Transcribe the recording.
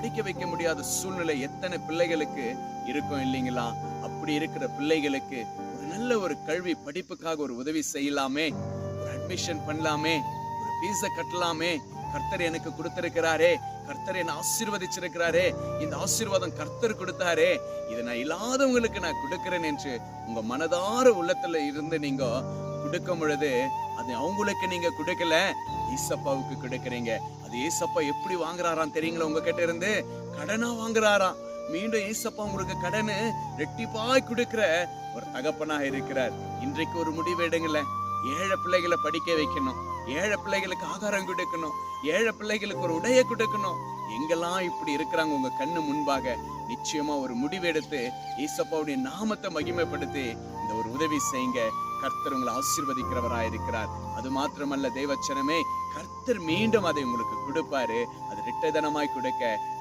படிக்க வைக்க முடியாத சூழ்நிலை எத்தனை பிள்ளைகளுக்கு இருக்கும் இல்லைங்களா? அப்படி இருக்கிற பிள்ளைகளுக்கு ஒரு நல்ல ஒரு கல்வி படிப்புக்காக ஒரு உதவி செய்யலாமே, ஒரு அட்மிஷன் பண்ணலாமே, ஒரு ஃபீஸ கட்டலாமே. கர்த்தர் எனக்கு கொடுத்திருக்கிறாரே, கர்த்தர் என்ன ஆசீர்வதிச்சிருக்கிறாரே, இந்த ஆசீர்வாதம் கர்த்தர் கொடுத்தாரே, இதை நான் இல்லாதவங்களுக்கு நான் கொடுக்கிறேன் என்று உங்க மனதார உள்ளத்துல இருந்து நீங்க கொடுக்கும் பொழுது, அது அவங்களுக்கு நீங்க கொடுக்கல, ஏசப்பாவுக்கு கொடுக்கறீங்க. அது ஏசப்பா எப்படி வாங்குறாராம் தெரியுங்களா? உங்ககிட்ட இருந்து கடனா வாங்குறாராம். மீண்டும் ஏசப்பா உங்களுக்கு கடனு ரெட்டிப்பாய் கொடுக்கிற ஒரு தகப்பனாக இருக்கிறார். இன்றைக்கு ஒரு முடிவு எடுங்களேன். ஏழை பிள்ளைகளை படிக்க வைக்கணும், ஏழை பிள்ளைகளுக்கு ஆகாரம் கொடுக்கணும், ஏழை பிள்ளைகளுக்கு ஒரு உடைய கொடுக்கணும். எங்கெல்லாம் இப்படி இருக்கிறாங்க உங்க கண்ணு முன்பாக, நிச்சயமா ஒரு முடிவெடுத்து ஏசப்பாவுடைய நாமத்தை மகிமைப்படுத்தி இந்த ஒரு உதவி செய்யுங்க. கர்த்தர் உங்களை ஆசீர்வதிக்கிறவராய் இருக்கிறார். அது மாத்திரமல்ல தேவச்சனமே, கர்த்தர் மீண்டும் அதை உங்களுக்கு கொடுப்பாரு. அது இரட்டைதனமாய் கொடுக்க